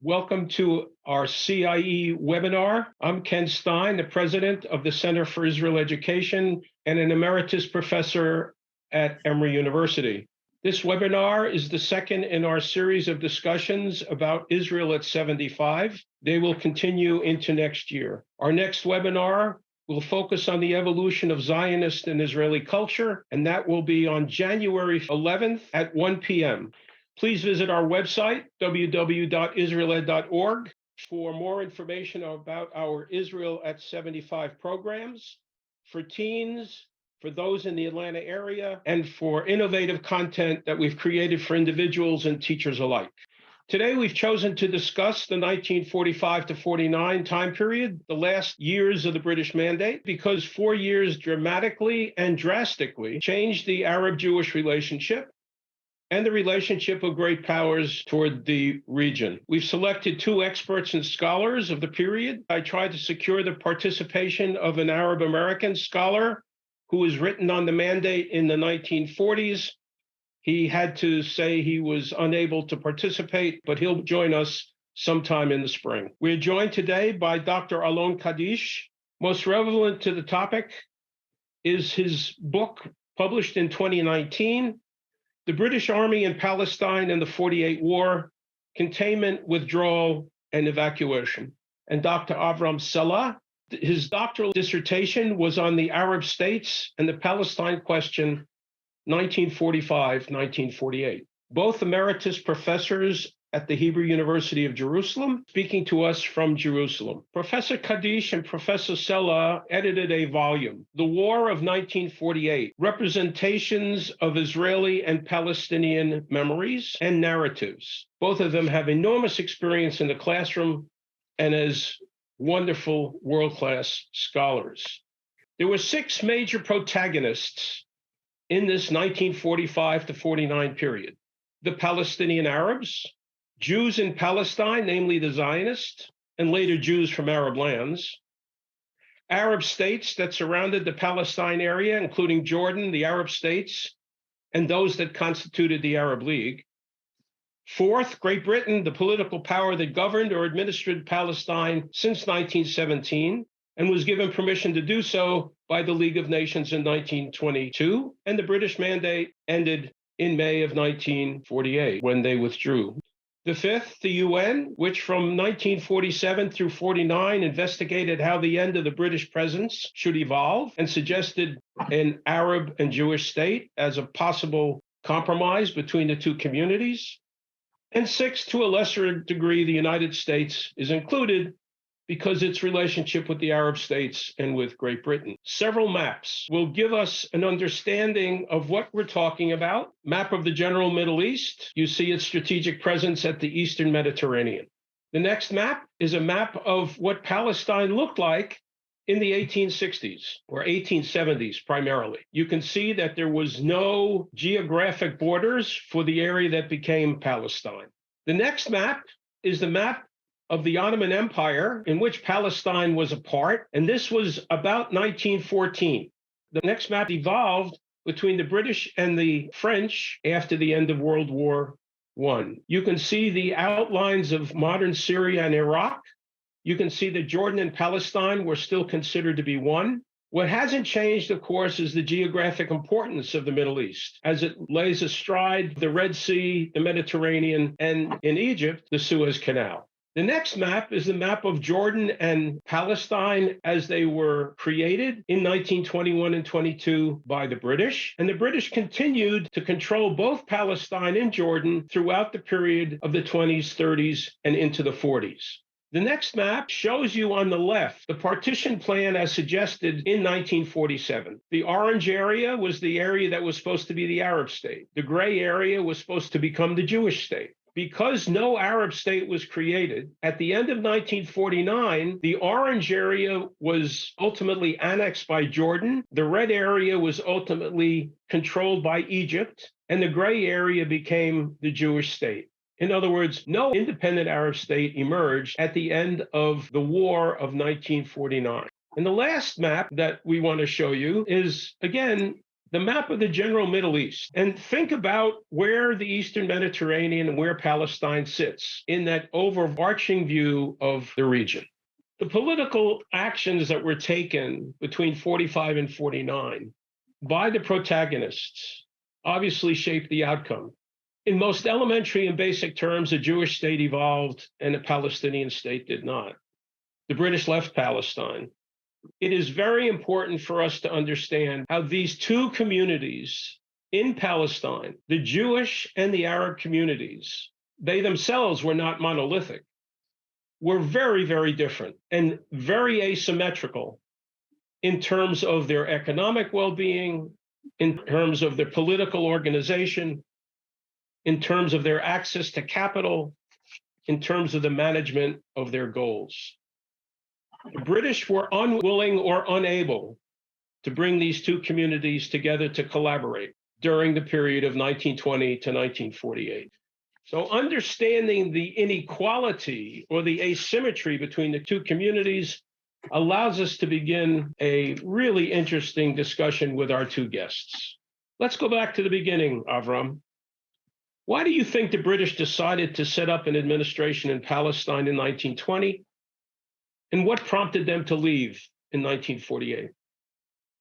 Welcome to our CIE webinar. I'm Ken Stein, the president of the Center for Israel Education and an emeritus professor at Emory University. This webinar is the second in our series of discussions about Israel at 75. They will continue into next year. Our next webinar will focus on the evolution of Zionist and Israeli culture, and that will be on January 11th at 1 p.m. Please visit our website, www.israeled.org, for more information about our Israel at 75 programs for teens, for those in the Atlanta area, and for innovative content that we've created for individuals and teachers alike. Today, we've chosen to discuss the 1945 to 49 time period, the last years of the British Mandate, because 4 years dramatically and drastically changed the Arab-Jewish relationship and the relationship of great powers toward the region. We've selected two experts and scholars of the period. I tried to secure the participation of an Arab American scholar who was written on the mandate in the 1940s. He had to say he was unable to participate, but he'll join us sometime in the spring. We're joined today by Dr. Alon Kadish. Most relevant to the topic is his book published in 2019, The British Army in Palestine and the 48 War, Containment, Withdrawal, and Evacuation. And Dr. Avram Salah, his doctoral dissertation was on the Arab states and the Palestine question, 1945-1948. Both emeritus professors at the Hebrew University of Jerusalem, speaking to us from Jerusalem. Professor Kadish and Professor Salah edited a volume, The War of 1948, Representations of Israeli and Palestinian Memories and Narratives. Both of them have enormous experience in the classroom and as wonderful world-class scholars. There were 6 major protagonists in this 1945 to 49 period. The Palestinian Arabs, Jews in Palestine, namely the Zionists, and later Jews from Arab lands, Arab states that surrounded the Palestine area, including Jordan, the Arab states, and those that constituted the Arab League. Fourth, Great Britain, the political power that governed or administered Palestine since 1917, and was given permission to do so by the League of Nations in 1922, and the British Mandate ended in May of 1948 when they withdrew. The fifth, the UN, which from 1947 through 49 investigated how the end of the British presence should evolve and suggested an Arab and Jewish state as a possible compromise between the two communities. And sixth, to a lesser degree, the United States is included because its relationship with the Arab states and with Great Britain. Several maps will give us an understanding of what we're talking about. Map of the general Middle East. You see its strategic presence at the Eastern Mediterranean. The next map is a map of what Palestine looked like in the 1860s or 1870s primarily. You can see that there was no geographic borders for the area that became Palestine. The next map is the map of the Ottoman Empire, in which Palestine was a part, and this was about 1914. The next map evolved between the British and the French after the end of World War I. You can see the outlines of modern Syria and Iraq. You can see that Jordan and Palestine were still considered to be one. What hasn't changed, of course, is the geographic importance of the Middle East, as it lays astride the Red Sea, the Mediterranean, and in Egypt, the Suez Canal. The next map is the map of Jordan and Palestine as they were created in 1921 and 22 by the British. And the British continued to control both Palestine and Jordan throughout the period of the 20s, 30s, and into the 40s. The next map shows you on the left the partition plan as suggested in 1947. The orange area was the area that was supposed to be the Arab state. The gray area was supposed to become the Jewish state. Because no Arab state was created, at the end of 1949, the orange area was ultimately annexed by Jordan, the red area was ultimately controlled by Egypt, and the gray area became the Jewish state. In other words, no independent Arab state emerged at the end of the war of 1949. And the last map that we want to show you is, again, the map of the general Middle East and think about where the Eastern Mediterranean and where Palestine sits in that overarching view of the region. The political actions that were taken between 45 and 49 by the protagonists obviously shaped the outcome. In most elementary and basic terms, a Jewish state evolved and a Palestinian state did not. The British left Palestine. It is very important for us to understand how these two communities in Palestine, the Jewish and the Arab communities, they themselves were not monolithic, were very, very different and very asymmetrical in terms of their economic well-being, in terms of their political organization, in terms of their access to capital, in terms of the management of their goals. The British were unwilling or unable to bring these two communities together to collaborate during the period of 1920 to 1948. So understanding the inequality or the asymmetry between the two communities allows us to begin a really interesting discussion with our two guests. Let's go back to the beginning, Avram. Why do you think the British decided to set up an administration in Palestine in 1920? And what prompted them to leave in 1948?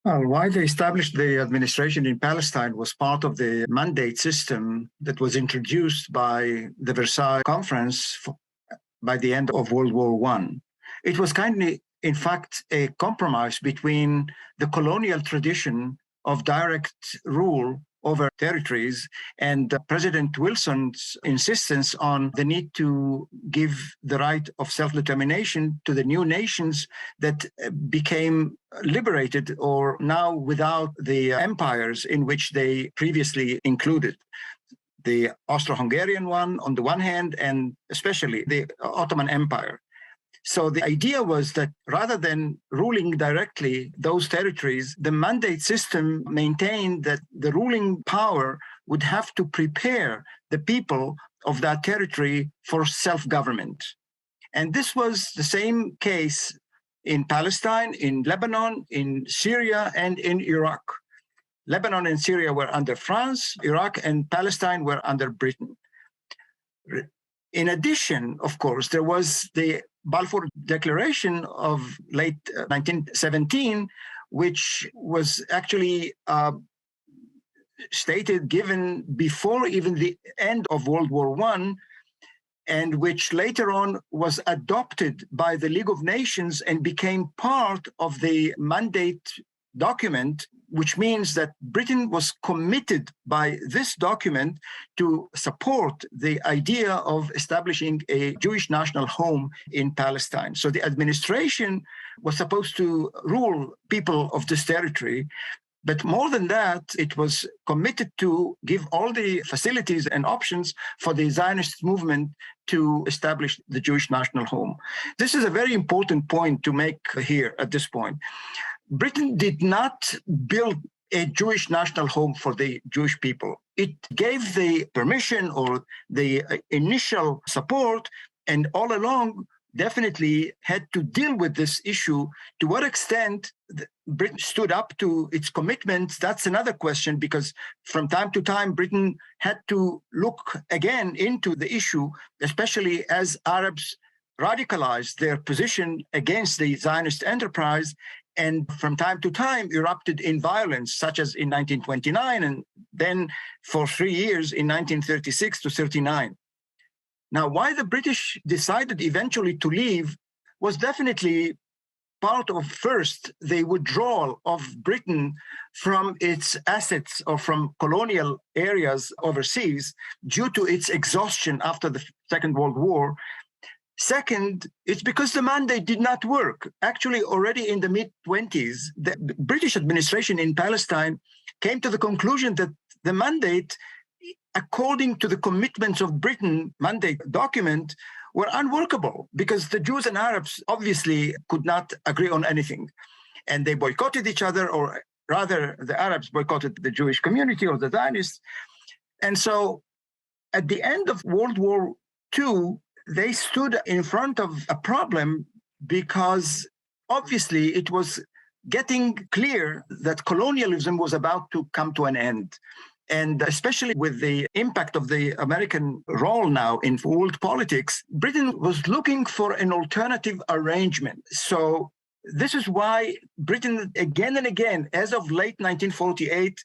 Well, why they established the administration in Palestine was part of the mandate system that was introduced by the Versailles Conference by the end of World War I. It was in fact, a compromise between the colonial tradition of direct rule over territories and President Wilson's insistence on the need to give the right of self-determination to the new nations that became liberated or now without the empires in which they previously included. The Austro-Hungarian one on the one hand, and especially the Ottoman Empire. So the idea was that rather than ruling directly those territories, the mandate system maintained that the ruling power would have to prepare the people of that territory for self-government. And this was the same case in Palestine, in Lebanon, in Syria, and in Iraq. Lebanon and Syria were under France, Iraq and Palestine were under Britain. In addition, of course, there was the Balfour Declaration of late 1917, which was actually given before even the end of World War I, and which later on was adopted by the League of Nations and became part of the mandate document, which means that Britain was committed by this document to support the idea of establishing a Jewish national home in Palestine. So the administration was supposed to rule people of this territory, but more than that, it was committed to give all the facilities and options for the Zionist movement to establish the Jewish national home. This is a very important point to make here at this point. Britain did not build a Jewish national home for the Jewish people. It gave the permission or the initial support, and all along definitely had to deal with this issue. To what extent Britain stood up to its commitments, that's another question, because from time to time, Britain had to look again into the issue, especially as Arabs radicalized their position against the Zionist enterprise, and from time to time erupted in violence, such as in 1929, and then for 3 years in 1936 to 39. Now, why the British decided eventually to leave was definitely part of, first, the withdrawal of Britain from its assets or from colonial areas overseas due to its exhaustion after the Second World War. Second, it's because the mandate did not work. Actually, already in the mid-20s, the British administration in Palestine came to the conclusion that the mandate, according to the commitments of Britain mandate document, were unworkable because the Jews and Arabs obviously could not agree on anything. And they boycotted each other, or rather the Arabs boycotted the Jewish community or the Zionists. And so at the end of World War II, they stood in front of a problem because obviously it was getting clear that colonialism was about to come to an end. And especially with the impact of the American role now in world politics, Britain was looking for an alternative arrangement. So this is why Britain, again and again, as of late 1948,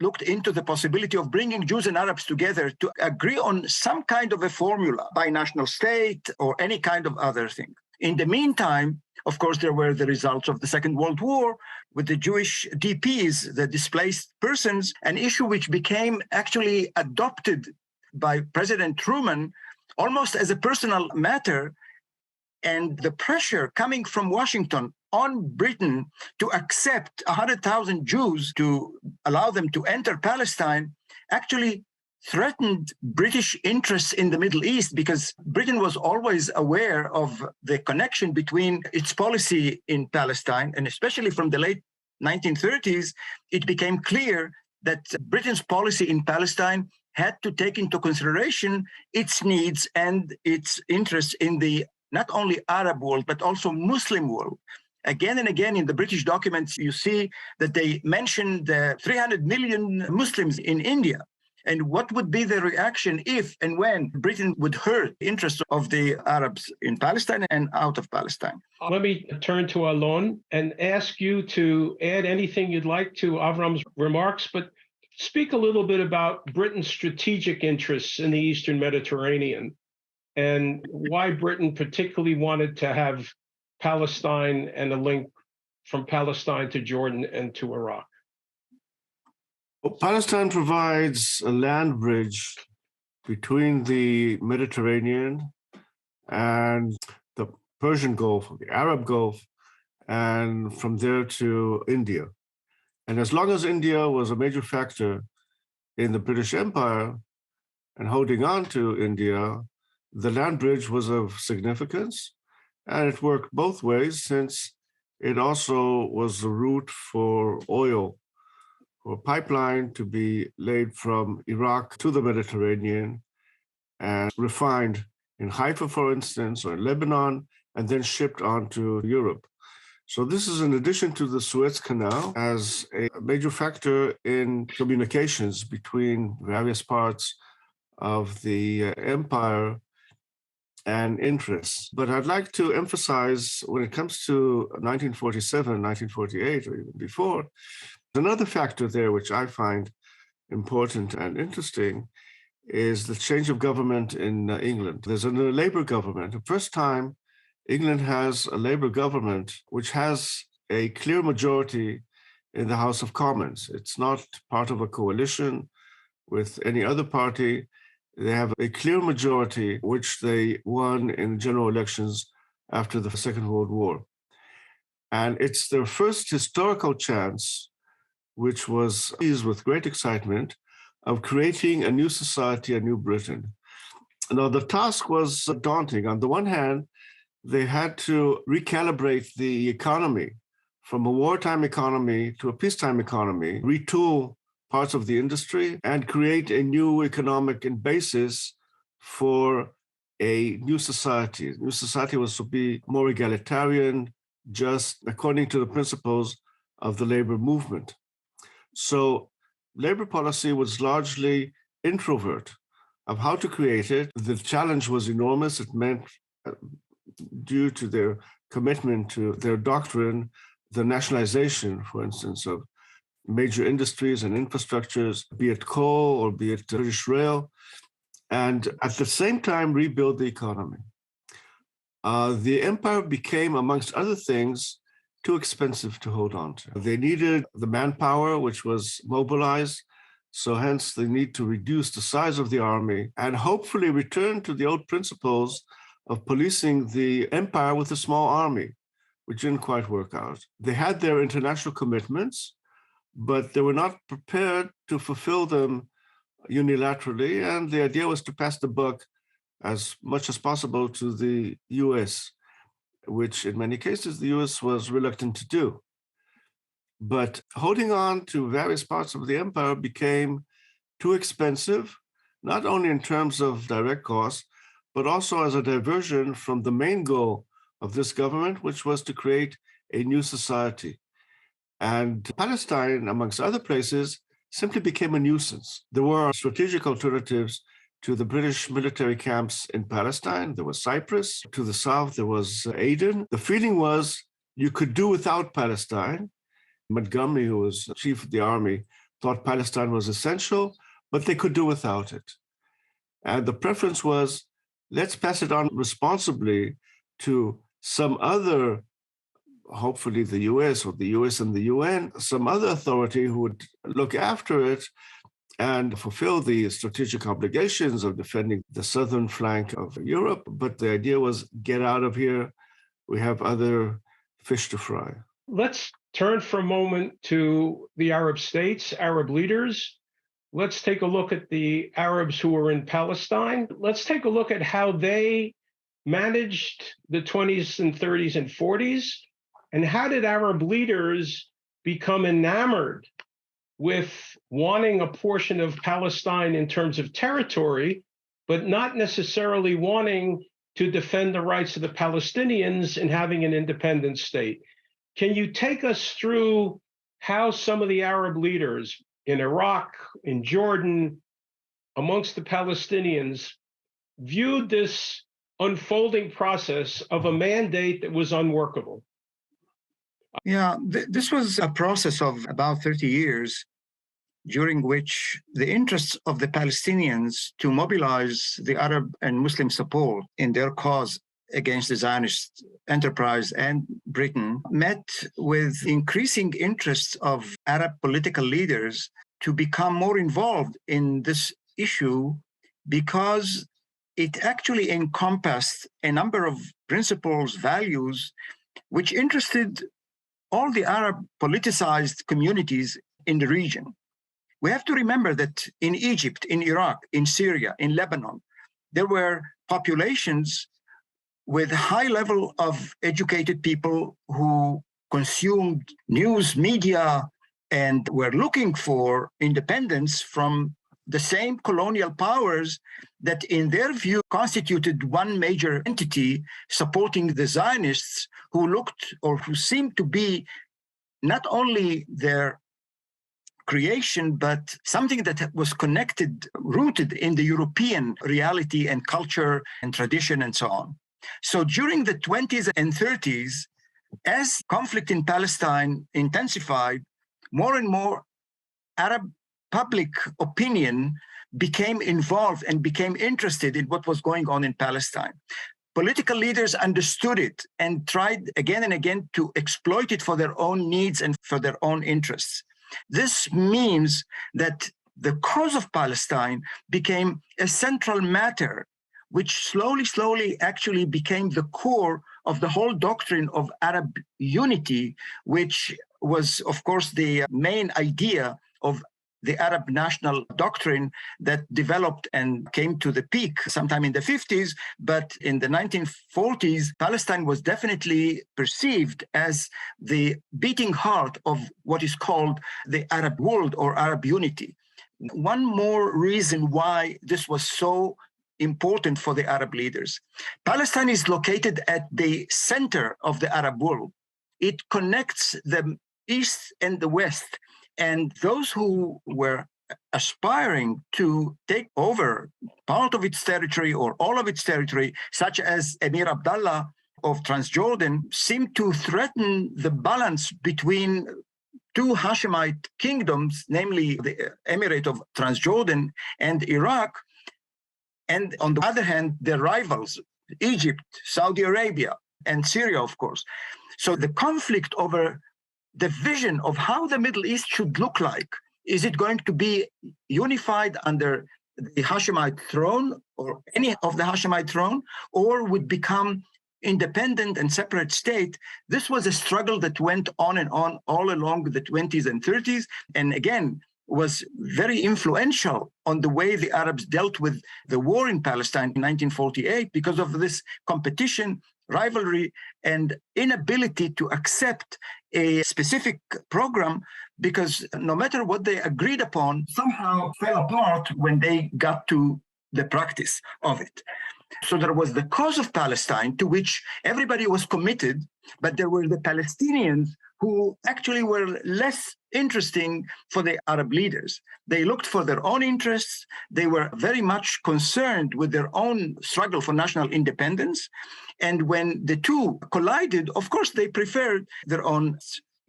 looked into the possibility of bringing Jews and Arabs together to agree on some kind of a formula, binational state or any kind of other thing. In the meantime, of course, there were the results of the Second World War with the Jewish DPs, the displaced persons, an issue which became actually adopted by President Truman almost as a personal matter. And the pressure coming from Washington on Britain to accept 100,000 Jews to allow them to enter Palestine actually threatened British interests in the Middle East, because Britain was always aware of the connection between its policy in Palestine, and especially from the late 1930s, it became clear that Britain's policy in Palestine had to take into consideration its needs and its interests in the not only Arab world, but also Muslim world. Again and again in the British documents, you see that they mentioned 300 million Muslims in India. And what would be the reaction if and when Britain would hurt the interests of the Arabs in Palestine and out of Palestine? Let me turn to Alon and ask you to add anything you'd like to Avram's remarks, but speak a little bit about Britain's strategic interests in the Eastern Mediterranean and why Britain particularly wanted to have Palestine and a link from Palestine to Jordan and to Iraq. Well, Palestine provides a land bridge between the Mediterranean and the Persian Gulf, the Arab Gulf, and from there to India. And as long as India was a major factor in the British Empire and holding on to India, the land bridge was of significance, and it worked both ways, since it also was the route for oil or pipeline to be laid from Iraq to the Mediterranean and refined in Haifa, for instance, or in Lebanon, and then shipped on to Europe. So this is in addition to the Suez Canal as a major factor in communications between various parts of the empire and interests. But I'd like to emphasize, when it comes to 1947, 1948, or even before, another factor there which I find important and interesting is the change of government in England. There's a Labour government. The first time England has a Labour government which has a clear majority in the House of Commons. It's not part of a coalition with any other party. They have a clear majority, which they won in general elections after the Second World War. And it's their first historical chance, which was seized with great excitement, of creating a new society, a new Britain. Now, the task was daunting. On the one hand, they had to recalibrate the economy from a wartime economy to a peacetime economy, retool parts of the industry, and create a new economic basis for a new society. The new society was to be more egalitarian, just according to the principles of the labor movement. So labor policy was largely introvert of how to create it. The challenge was enormous. It meant, due to their commitment to their doctrine, the nationalization, for instance, of major industries and infrastructures, be it coal or be it British Rail, and at the same time rebuild the economy. The empire became, amongst other things, too expensive to hold on to. They needed the manpower, which was mobilized, so hence the need to reduce the size of the army and hopefully return to the old principles of policing the empire with a small army, which didn't quite work out. They had their international commitments, but they were not prepared to fulfill them unilaterally, and the idea was to pass the buck as much as possible to the US, which in many cases the US was reluctant to do. But holding on to various parts of the empire became too expensive, not only in terms of direct costs, but also as a diversion from the main goal of this government, which was to create a new society. And Palestine, amongst other places, simply became a nuisance. There were strategic alternatives to the British military camps in Palestine. There was Cyprus. To the south, there was Aden. The feeling was you could do without Palestine. Montgomery, who was chief of the army, thought Palestine was essential, but they could do without it. And the preference was, let's pass it on responsibly to some other, hopefully the US or the US and the UN, some other authority who would look after it and fulfill the strategic obligations of defending the southern flank of Europe. But the idea was, get out of here. We have other fish to fry. Let's turn for a moment to the Arab states, Arab leaders. Let's take a look at the Arabs who were in Palestine. Let's take a look at how they managed the 20s and 30s and 40s, and how did Arab leaders become enamored with wanting a portion of Palestine in terms of territory, but not necessarily wanting to defend the rights of the Palestinians in having an independent state. Can you take us through how some of the Arab leaders in Iraq, in Jordan, amongst the Palestinians, viewed this unfolding process of a mandate that was unworkable? Yeah, this was a process of about 30 years, during which the interests of the Palestinians to mobilize the Arab and Muslim support in their cause against the Zionist enterprise and Britain met with increasing interests of Arab political leaders to become more involved in this issue, because it actually encompassed a number of principles, values, which interested all the Arab politicized communities in the region. We have to remember that in Egypt, in Iraq, in Syria, in Lebanon, there were populations with a high level of educated people who consumed news, media, and were looking for independence from the same colonial powers that, in their view, constituted one major entity supporting the Zionists, who looked or who seemed to be not only their creation, but something that was connected, rooted in the European reality and culture and tradition and so on. So during the 20s and 30s, as conflict in Palestine intensified, more and more Arab public opinion became involved and became interested in what was going on in Palestine. Political leaders understood it and tried again and again to exploit it for their own needs and for their own interests. This means that the cause of Palestine became a central matter, which slowly actually became the core of the whole doctrine of Arab unity, which was, of course, the main idea of the Arab national doctrine that developed and came to the peak sometime in the 50s. But in the 1940s, Palestine was definitely perceived as the beating heart of what is called the Arab world or Arab unity. One more reason why this was so important for the Arab leaders. Palestine is located at the center of the Arab world. It connects the East and the West. And those who were aspiring to take over part of its territory or all of its territory, such as Emir Abdullah of Transjordan, seemed to threaten the balance between two Hashemite kingdoms, namely the Emirate of Transjordan and Iraq, and on the other hand, their rivals, Egypt, Saudi Arabia, and Syria, of course. So the conflict over the vision of how the Middle East should look like, is it going to be unified under the Hashemite throne or any of the Hashemite throne, or would become independent and separate state? This was a struggle that went on and on all along the 20s and 30s, and again, was very influential on the way the Arabs dealt with the war in Palestine in 1948 because of this competition, rivalry, and inability to accept a specific program, because no matter what they agreed upon, somehow fell apart when they got to the practice of it. So there was the cause of Palestine, to which everybody was committed, but there were the Palestinians who actually were less interesting for the Arab leaders. They looked for their own interests. They were very much concerned with their own struggle for national independence. And when the two collided, of course, they preferred their own.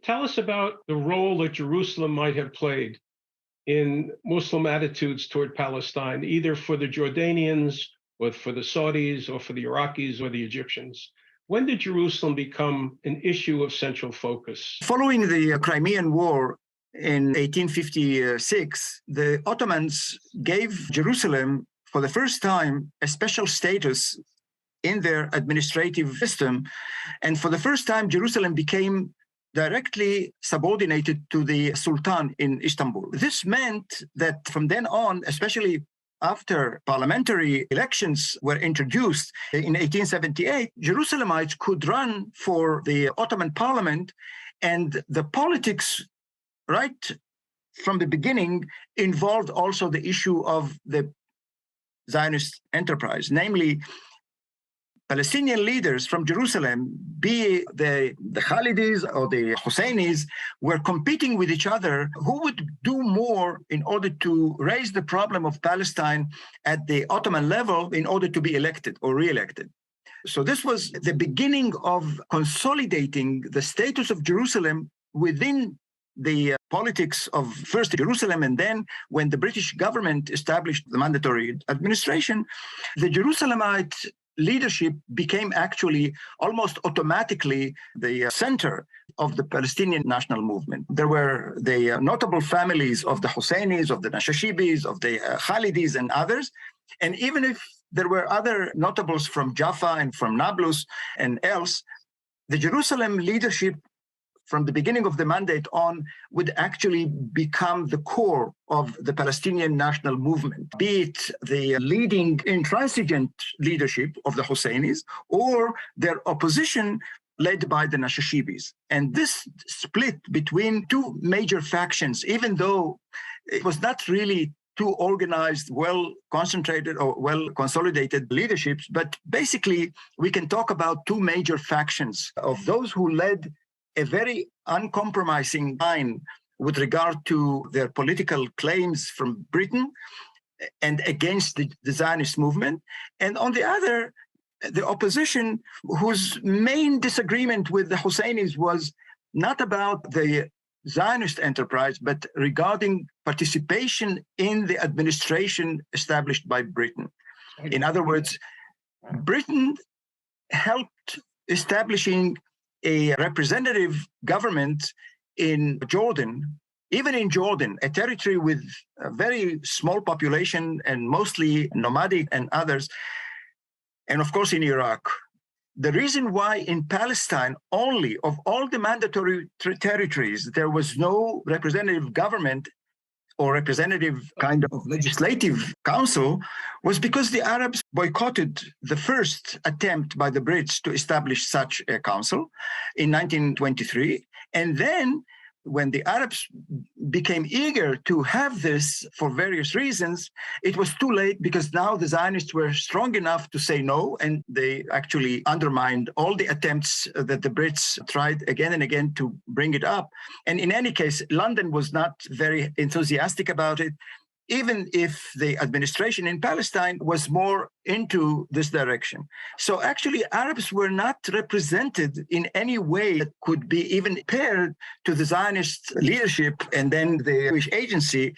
Tell us about the role that Jerusalem might have played in Muslim attitudes toward Palestine, either for the Jordanians or for the Saudis or for the Iraqis or the Egyptians. When did Jerusalem become an issue of central focus? Following the Crimean War in 1856, the Ottomans gave Jerusalem, for the first time, a special status in their administrative system. And for the first time, Jerusalem became directly subordinated to the Sultan in Istanbul. This meant that from then on, especially after parliamentary elections were introduced in 1878, Jerusalemites could run for the Ottoman parliament, and the politics, right from the beginning, involved also the issue of the Zionist enterprise, namely Palestinian leaders from Jerusalem, be the Khalidis or the Husseinis, were competing with each other who would do more in order to raise the problem of Palestine at the Ottoman level in order to be elected or re-elected. So this was the beginning of consolidating the status of Jerusalem within the politics of first Jerusalem, and then when the British government established the mandatory administration, the Jerusalemite leadership became actually almost automatically the center of the Palestinian national movement. There were the notable families of the Husseinis, of the Nashashibis, of the Khalidis and others. And even if there were other notables from Jaffa and from Nablus and else, the Jerusalem leadership from the beginning of the mandate on would actually become the core of the Palestinian national movement, be it the leading intransigent leadership of the Husseinis or their opposition led by the Nashashibis. And this split between two major factions, even though it was not really two organized, well-concentrated or well-consolidated leaderships, but basically we can talk about two major factions of those who led a very uncompromising line with regard to their political claims from Britain and against the Zionist movement. And on the other, the opposition whose main disagreement with the Husseinis was not about the Zionist enterprise, but regarding participation in the administration established by Britain. In other words, Britain helped establishing a representative government in Jordan, even in Jordan, a territory with a very small population and mostly nomadic and others, and of course in Iraq. The reason why in Palestine only, of all the mandatory territories, there was no representative government or representative kind of legislative council was because the Arabs boycotted the first attempt by the Brits to establish such a council in 1923. And then when the Arabs became eager to have this for various reasons, it was too late because now the Zionists were strong enough to say no, and they actually undermined all the attempts that the Brits tried again and again to bring it up. And in any case, London was not very enthusiastic about it, even if the administration in Palestine was more into this direction. So actually, Arabs were not represented in any way that could be even paired to the Zionist leadership and then the Jewish agency,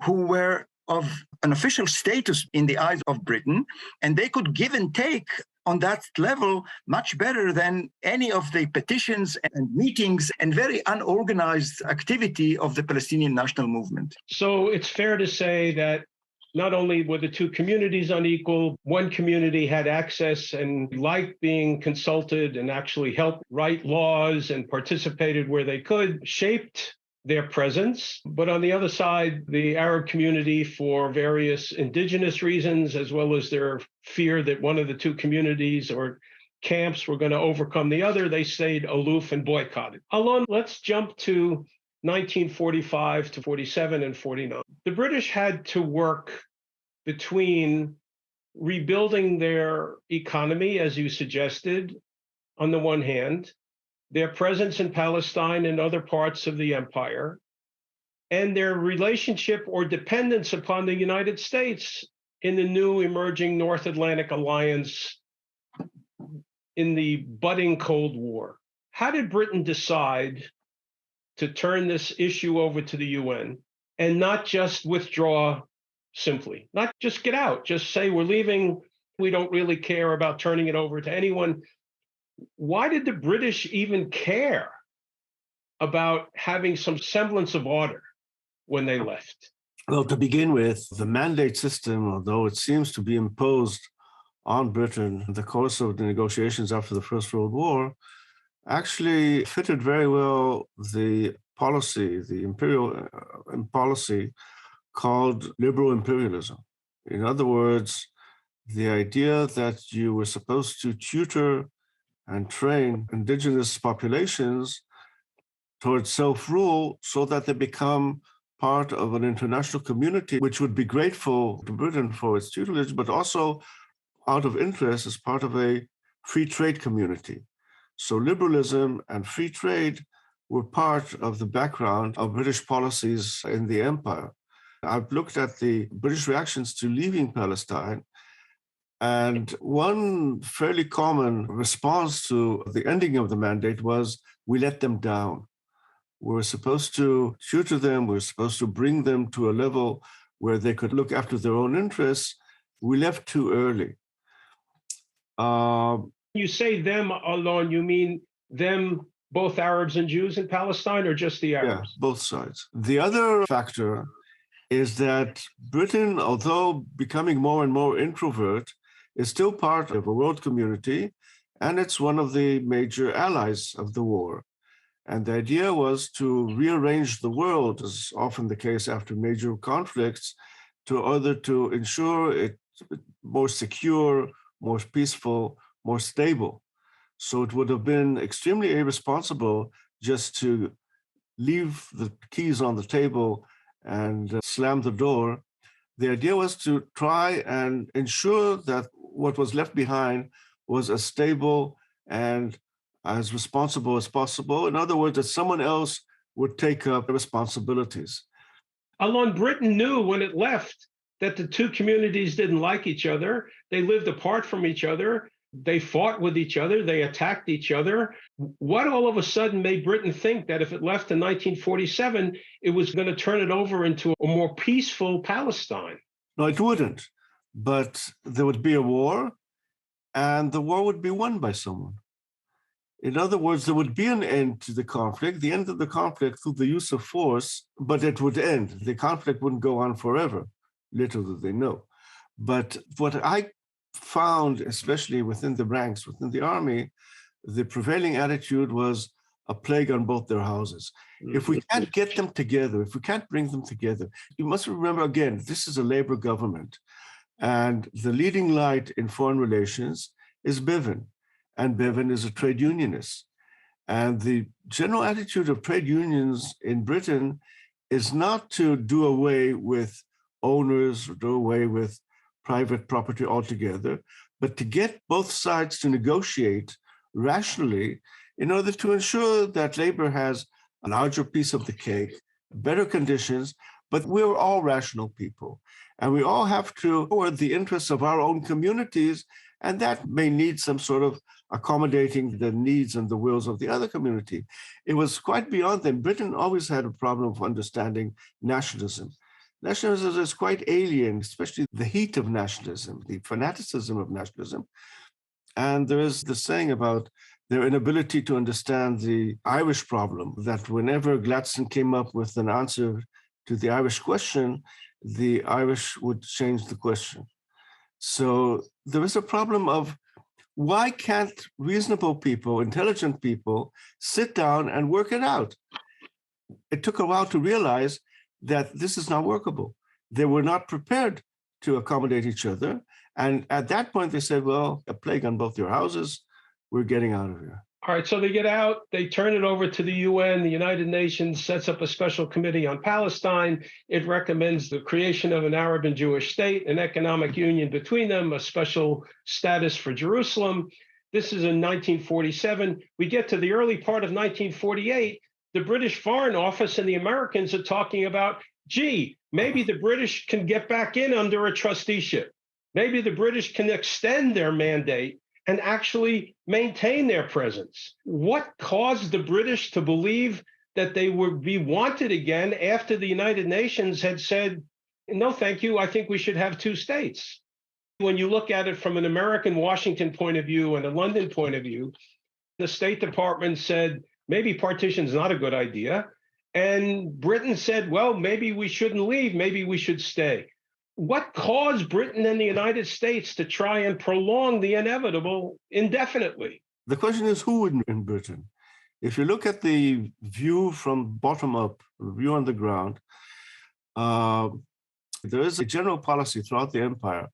who were of an official status in the eyes of Britain, and they could give and take on that level much better than any of the petitions and meetings and very unorganized activity of the Palestinian national movement. So it's fair to say that not only were the two communities unequal, one community had access and liked being consulted and actually helped write laws and participated where they could, shaped their presence. But on the other side, the Arab community, for various indigenous reasons, as well as their fear that one of the two communities or camps were going to overcome the other, they stayed aloof and boycotted. Alon, let's jump to 1945 to 47 and 49. The British had to work between rebuilding their economy, as you suggested, on the one hand, their presence in Palestine and other parts of the empire, and their relationship or dependence upon the United States in the new emerging North Atlantic alliance in the budding Cold War. How did Britain decide to turn this issue over to the UN and not just withdraw simply, not just get out, just say we're leaving, we don't really care about turning it over to anyone? Why did the British even care about having some semblance of order when they left? Well, to begin with, the mandate system, although it seems to be imposed on Britain in the course of the negotiations after the First World War, actually fitted very well the policy, the imperial policy called liberal imperialism. In other words, the idea that you were supposed to tutor and train indigenous populations towards self-rule so that they become part of an international community which would be grateful to Britain for its tutelage, but also out of interest as part of a free trade community. So liberalism and free trade were part of the background of British policies in the empire. I've looked at the British reactions to leaving Palestine, and one fairly common response to the ending of the mandate was, we let them down. We're supposed to tutor them, we're supposed to bring them to a level where they could look after their own interests. We left too early. You say them, Alon, you mean them, both Arabs and Jews in Palestine, or just the Arabs? Yeah, both sides. The other factor is that Britain, although becoming more and more introvert, is still part of a world community, and it's one of the major allies of the war. And the idea was to rearrange the world, as often the case after major conflicts, in order to ensure it more secure, more peaceful, more stable. So it would have been extremely irresponsible just to leave the keys on the table and slam the door. The idea was to try and ensure that what was left behind was as stable and as responsible as possible. In other words, that someone else would take up the responsibilities. Alon, Britain knew when it left that the two communities didn't like each other. They lived apart from each other. They fought with each other. They attacked each other. What all of a sudden made Britain think that if it left in 1947, it was going to turn it over into a more peaceful Palestine? No, it wouldn't. But there would be a war, and the war would be won by someone. In other words, there would be an end to the conflict, the end of the conflict through the use of force, but it would end. The conflict wouldn't go on forever, little did they know. But what I found, especially within the ranks, within the army, the prevailing attitude was a plague on both their houses. If we can't get them together, if we can't bring them together, you must remember, again, this is a labor government. And the leading light in foreign relations is Bevin. And Bevin is a trade unionist. And the general attitude of trade unions in Britain is not to do away with owners or do away with private property altogether, but to get both sides to negotiate rationally in order to ensure that labor has a larger piece of the cake, better conditions, but we're all rational people. And we all have to forward the interests of our own communities, and that may need some sort of accommodating the needs and the wills of the other community. It was quite beyond them. Britain always had a problem of understanding nationalism. Nationalism is quite alien, especially the heat of nationalism, the fanaticism of nationalism. And there is the saying about their inability to understand the Irish problem, that whenever Gladstone came up with an answer to the Irish question, the Irish would change the question. So there is a problem of why can't reasonable people, intelligent people, sit down and work it out? It took a while to realize that this is not workable. They were not prepared to accommodate each other. And at that point, they said, well, a plague on both your houses, we're getting out of here. All right, so they get out, they turn it over to the UN. The United Nations sets up a special committee on Palestine. It recommends the creation of an Arab and Jewish state, an economic union between them, a special status for Jerusalem. This is in 1947. We get to the early part of 1948. The British Foreign Office and the Americans are talking about, gee, maybe the British can get back in under a trusteeship. Maybe the British can extend their mandate and actually maintain their presence. What caused the British to believe that they would be wanted again after the United Nations had said, no, thank you, I think we should have two states? When you look at it from an American Washington point of view and a London point of view, the State Department said, maybe partition's not a good idea. And Britain said, well, maybe we shouldn't leave, maybe we should stay. What caused Britain and the United States to try and prolong the inevitable indefinitely? The question is who in Britain? If you look at the view from bottom up, view on the ground, there is a general policy throughout the empire,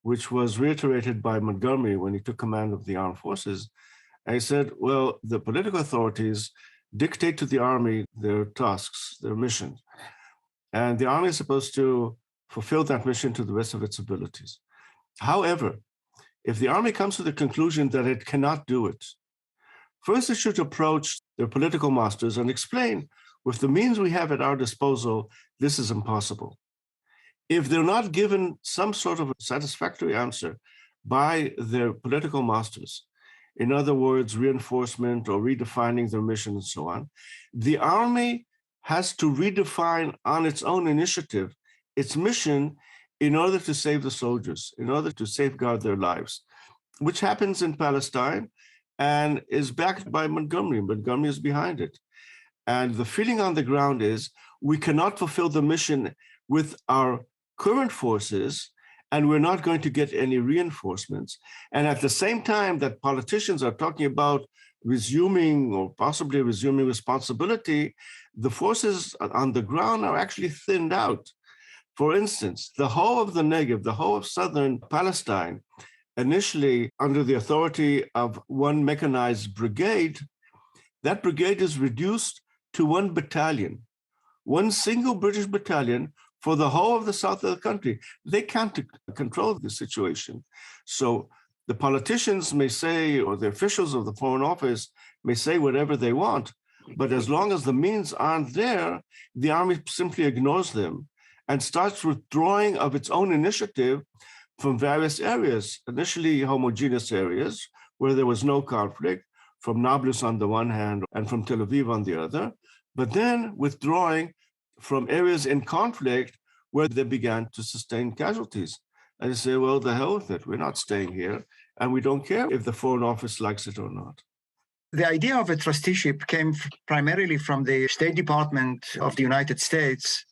which was reiterated by Montgomery when he took command of the armed forces. And he said, well, the political authorities dictate to the army their tasks, their mission. And the army is supposed to fulfill that mission to the best of its abilities. However, if the army comes to the conclusion that it cannot do it, first it should approach their political masters and explain, with the means we have at our disposal, this is impossible. If they're not given some sort of a satisfactory answer by their political masters, in other words, reinforcement or redefining their mission and so on, the army has to redefine on its own initiative its mission in order to save the soldiers, in order to safeguard their lives, which happens in Palestine and is backed by Montgomery. Montgomery is behind it. And the feeling on the ground is we cannot fulfill the mission with our current forces, and we're not going to get any reinforcements. And at the same time that politicians are talking about resuming or possibly resuming responsibility, the forces on the ground are actually thinned out. For instance, the whole of the Negev, the whole of southern Palestine, initially under the authority of one mechanized brigade, that brigade is reduced to one battalion, one single British battalion for the whole of the south of the country. They can't control the situation. So the politicians may say, or the officials of the Foreign Office may say whatever they want, but as long as the means aren't there, the army simply ignores them and starts withdrawing of its own initiative from various areas, initially homogeneous areas where there was no conflict, from Nablus on the one hand and from Tel Aviv on the other, but then withdrawing from areas in conflict where they began to sustain casualties. And they say, well, the hell with it, we're not staying here, and we don't care if the Foreign Office likes it or not. The idea of a trusteeship came primarily from the State Department of the United States,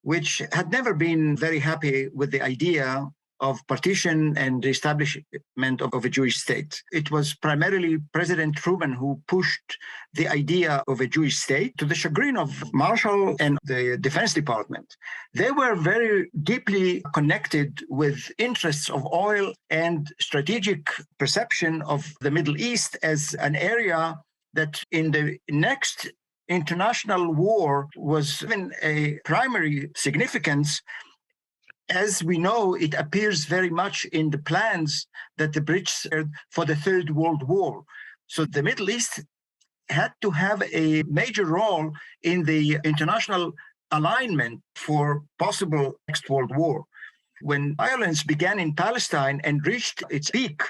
which had never been very happy with the idea of partition and the establishment of a Jewish state. It was primarily President Truman who pushed the idea of a Jewish state to the chagrin of Marshall and the Defense Department. They were very deeply connected with interests of oil and strategic perception of the Middle East as an area that in the next international war was given a primary significance. As we know, it appears very much in the plans that the British had for the Third World War. So the Middle East had to have a major role in the international alignment for possible next World War. When violence began in Palestine and reached its peak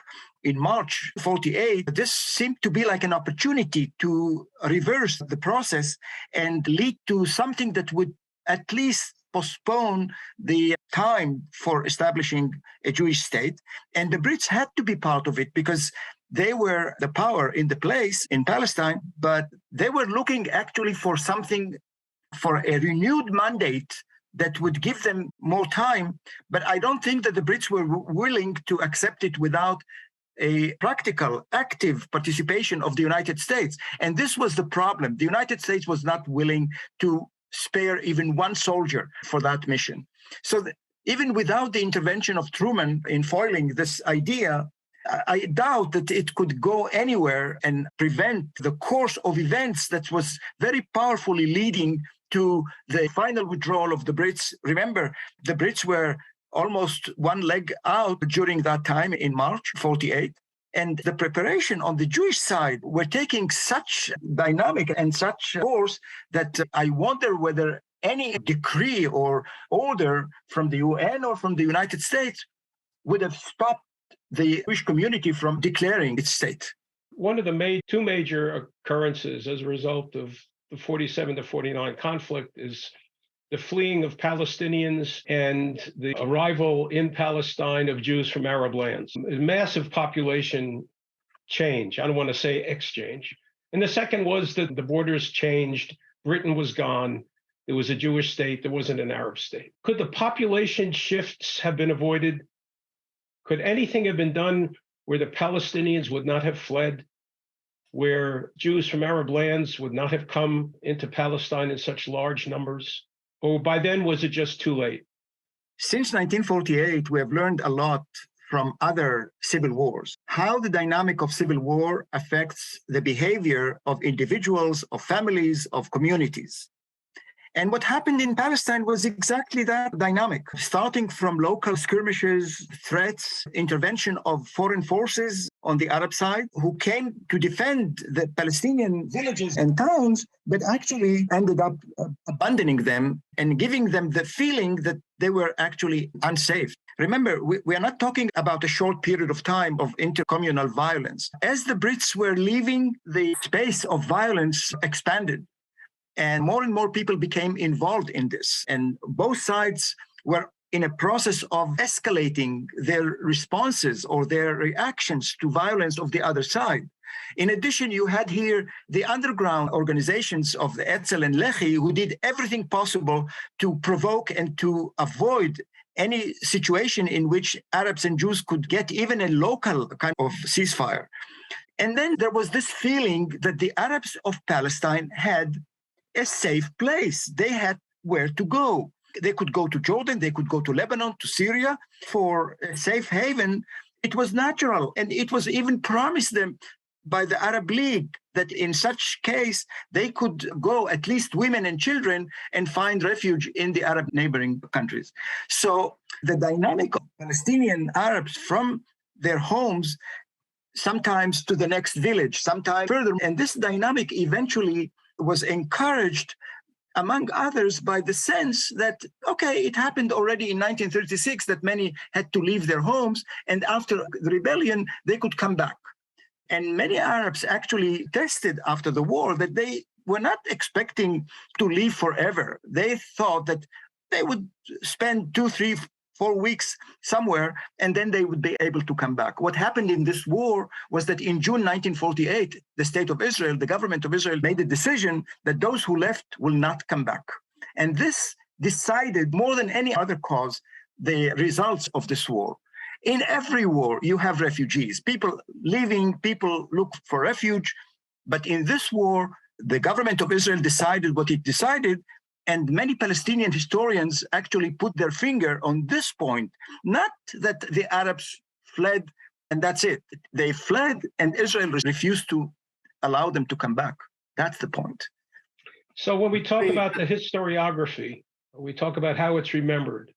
in March 48, this seemed to be like an opportunity to reverse the process and lead to something that would at least postpone the time for establishing a Jewish state. And the Brits had to be part of it because they were the power in the place in Palestine, but they were looking actually for something, for a renewed mandate that would give them more time. But I don't think that the Brits were willing to accept it without a practical, active participation of the United States. And this was the problem. The United States was not willing to spare even one soldier for that mission. So even without the intervention of Truman in foiling this idea, I doubt that it could go anywhere and prevent the course of events that was very powerfully leading to the final withdrawal of the Brits. Remember, the Brits were almost one leg out during that time in March 48. And the preparation on the Jewish side were taking such dynamic and such force that I wonder whether any decree or order from the UN or from the United States would have stopped the Jewish community from declaring its state. One of the two major occurrences as a result of the 47 to 49 conflict is the fleeing of Palestinians and the arrival in Palestine of Jews from Arab lands. A massive population change. I don't want to say exchange. And the second was that the borders changed. Britain was gone. There was a Jewish state. There wasn't an Arab state. Could the population shifts have been avoided? Could anything have been done where the Palestinians would not have fled, where Jews from Arab lands would not have come into Palestine in such large numbers? Or by then, was it just too late? Since 1948, we have learned a lot from other civil wars, how the dynamic of civil war affects the behavior of individuals, of families, of communities. And what happened in Palestine was exactly that dynamic, starting from local skirmishes, threats, intervention of foreign forces on the Arab side, who came to defend the Palestinian villages and towns, but actually ended up abandoning them and giving them the feeling that they were actually unsafe. Remember, we are not talking about a short period of time of intercommunal violence. As the Brits were leaving, the space of violence expanded. And more people became involved in this. And both sides were in a process of escalating their responses or their reactions to violence of the other side. In addition, you had here the underground organizations of the Etzel and Lehi, who did everything possible to provoke and to avoid any situation in which Arabs and Jews could get even a local kind of ceasefire. And then there was this feeling that the Arabs of Palestine had a safe place. They had where to go. They could go to Jordan, they could go to Lebanon, to Syria for a safe haven. It was natural, and it was even promised them by the Arab League that in such case, they could go, at least women and children, and find refuge in the Arab neighboring countries. So the dynamic of Palestinian Arabs from their homes, sometimes to the next village, sometimes further, and this dynamic eventually was encouraged, among others, by the sense that, okay, it happened already in 1936 that many had to leave their homes, and after the rebellion, they could come back. And many Arabs actually tested after the war that they were not expecting to leave forever. They thought that they would spend 2, 3, 4 weeks somewhere, and then they would be able to come back. What happened in this war was that in June 1948, the state of Israel, the government of Israel, made a decision that those who left will not come back. And this decided, more than any other cause, the results of this war. In every war, you have refugees, people leaving, people look for refuge. But in this war, the government of Israel decided what it decided. And many Palestinian historians actually put their finger on this point, not that the Arabs fled and that's it. They fled and Israel refused to allow them to come back. That's the point. So when we talk about the historiography, we talk about how it's remembered.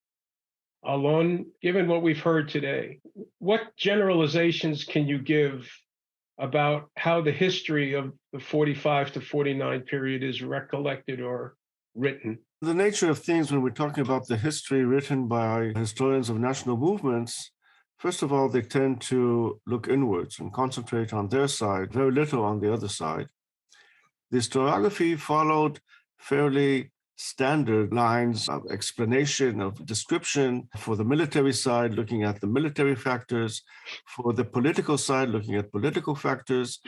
Alon, given what we've heard today, what generalizations can you give about how the history of the 45 to 49 period is recollected or written? The nature of things when we're talking about the history written by historians of national movements, first of all, they tend to look inwards and concentrate on their side, very little on the other side. The historiography followed fairly standard lines of explanation, of description. For the military side, looking at the military factors. For the political side, looking at political factors.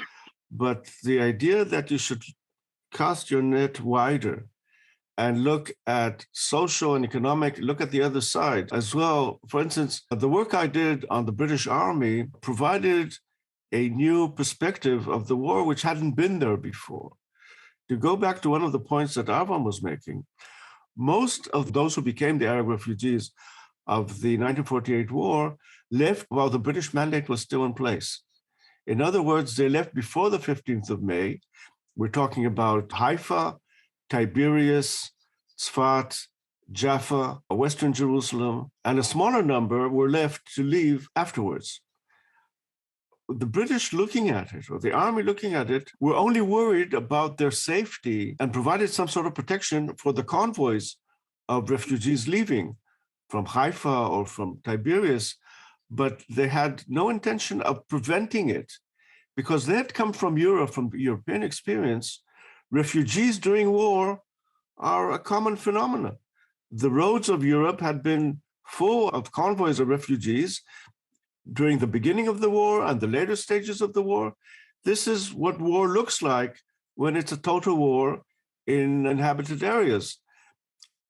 But the idea that you should cast your net wider and look at social and economic, look at the other side as well. For instance, the work I did on the British Army provided a new perspective of the war which hadn't been there before. To go back to one of the points that Avram was making, most of those who became the Arab refugees of the 1948 war left while the British mandate was still in place. In other words, they left before the 15th of May. We're talking about Haifa, Tiberias, Tzfat, Jaffa, Western Jerusalem, and a smaller number were left to leave afterwards. the British looking at it, or the army looking at it, were only worried about their safety and provided some sort of protection for the convoys of refugees leaving from Haifa or from Tiberias, but they had no intention of preventing it because they had come from Europe, from European experience. Refugees during war are a common phenomenon. The roads of Europe had been full of convoys of refugees during the beginning of the war and the later stages of the war. This is what war looks like when it's a total war in inhabited areas.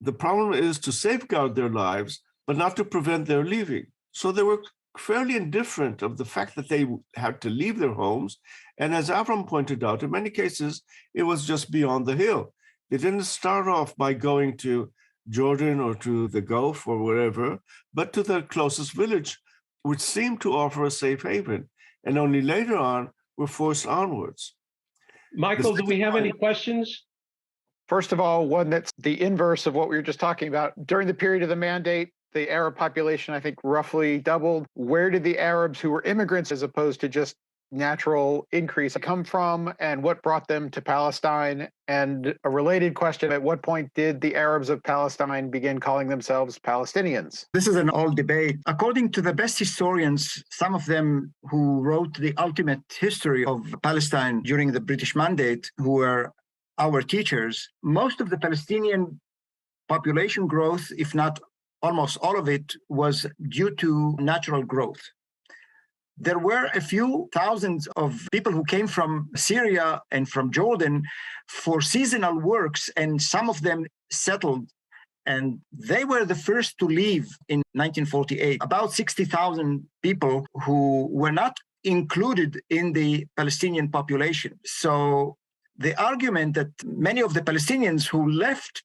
The problem is to safeguard their lives, but not to prevent their leaving. So they were fairly indifferent of the fact that they had to leave their homes. And as Avram pointed out, in many cases, it was just beyond the hill. They didn't start off by going to Jordan or to the Gulf or wherever, but to the closest village, which seemed to offer a safe haven. And only later on were forced onwards. Michael, do we have any questions? First of all, one that's the inverse of what we were just talking about. During the period of the mandate, the Arab population, I think, roughly doubled. Where did the Arabs who were immigrants as opposed to just natural increase come from, and what brought them to Palestine? And a related question, at what point did the Arabs of Palestine begin calling themselves Palestinians? This is an old debate. According to the best historians, some of them who wrote the ultimate history of Palestine during the British Mandate, who were our teachers, most of the Palestinian population growth, if not almost all of it, was due to natural growth. There were a few thousands of people who came from Syria and from Jordan for seasonal works, and some of them settled, and they were the first to leave in 1948. About 60,000 people who were not included in the Palestinian population. So the argument that many of the Palestinians who left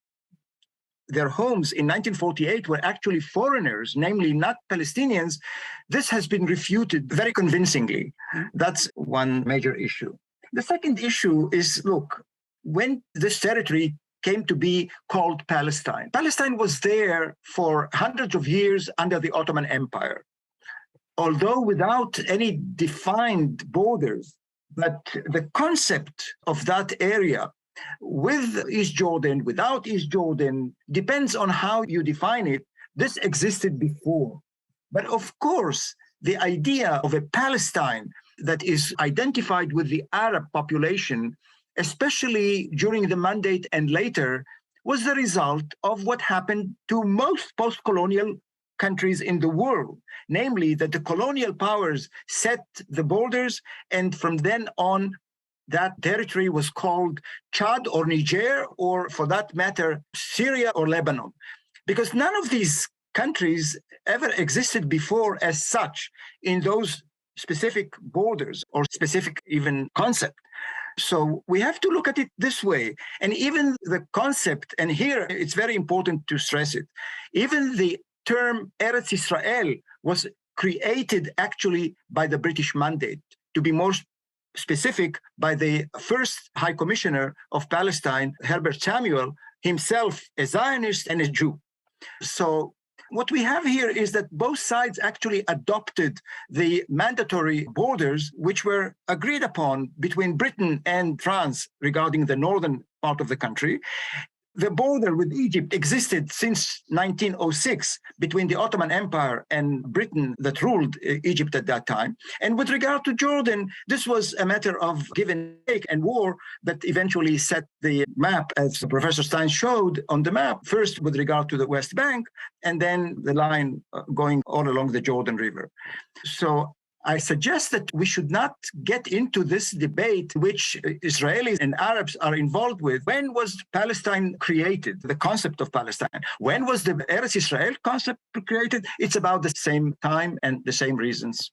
their homes in 1948 were actually foreigners, namely not Palestinians, this has been refuted very convincingly. That's one major issue. The second issue is, look, when this territory came to be called Palestine, Palestine was there for hundreds of years under the Ottoman Empire, although without any defined borders. But the concept of that area, with East Jordan, without East Jordan, depends on how you define it. This existed before. But of course, the idea of a Palestine that is identified with the Arab population, especially during the Mandate and later, was the result of what happened to most post-colonial countries in the world, namely that the colonial powers set the borders, and from then on, that territory was called Chad or Niger, or for that matter, Syria or Lebanon, because none of these countries ever existed before as such in those specific borders or specific even concept. So we have to look at it this way. And even the concept, and here it's very important to stress it, even the term Eretz Israel was created actually by the British Mandate, to be more specific, by the first High Commissioner of Palestine, Herbert Samuel, himself a Zionist and a Jew. So what we have here is that both sides actually adopted the mandatory borders, which were agreed upon between Britain and France regarding the northern part of the country. The border with Egypt existed since 1906 between the Ottoman Empire and Britain that ruled Egypt at that time. And with regard to Jordan, this was a matter of give and take and war that eventually set the map, as Professor Stein showed on the map, first with regard to the West Bank, and then the line going all along the Jordan River. So I suggest that we should not get into this debate which Israelis and Arabs are involved with. When was Palestine created, the concept of Palestine? When was the Eretz Israel concept created? It's about the same time and the same reasons.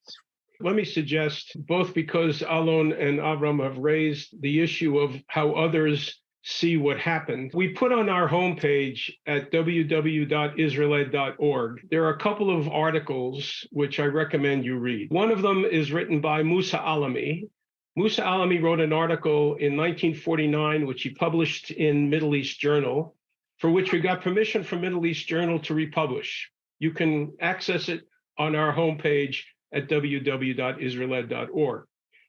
Let me suggest, both because Alon and Avram have raised the issue of how others see what happened. We put on our homepage at www.israeled.org, there are a couple of articles which I recommend you read. One of them is written by Musa Alami. Musa Alami wrote an article in 1949, which he published in Middle East Journal, for which we got permission from Middle East Journal to republish. You can access it on our homepage at www.israeled.org.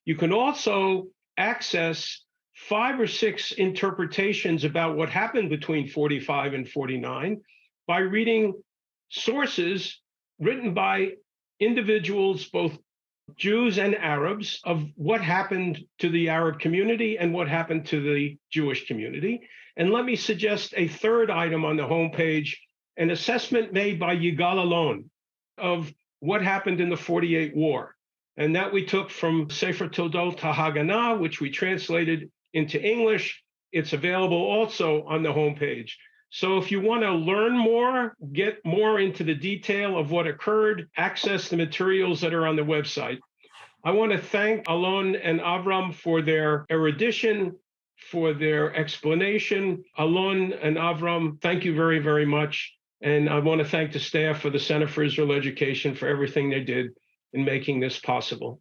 You can also access 5 or 6 interpretations about what happened between 45 and 49 by reading sources written by individuals, both Jews and Arabs, of what happened to the Arab community and what happened to the Jewish community. And let me suggest a third item on the homepage, an assessment made by Yigal Allon of what happened in the 48 war. And that we took from Sefer Toldot HaHaganah, which we translated into English. It's available also on the homepage. So if you want to learn more, get more into the detail of what occurred, access the materials that are on the website. I want to thank Alon and Avram for their erudition, for their explanation. Alon and Avram, thank you very, very much. And I want to thank the staff of the Center for Israel Education for everything they did in making this possible.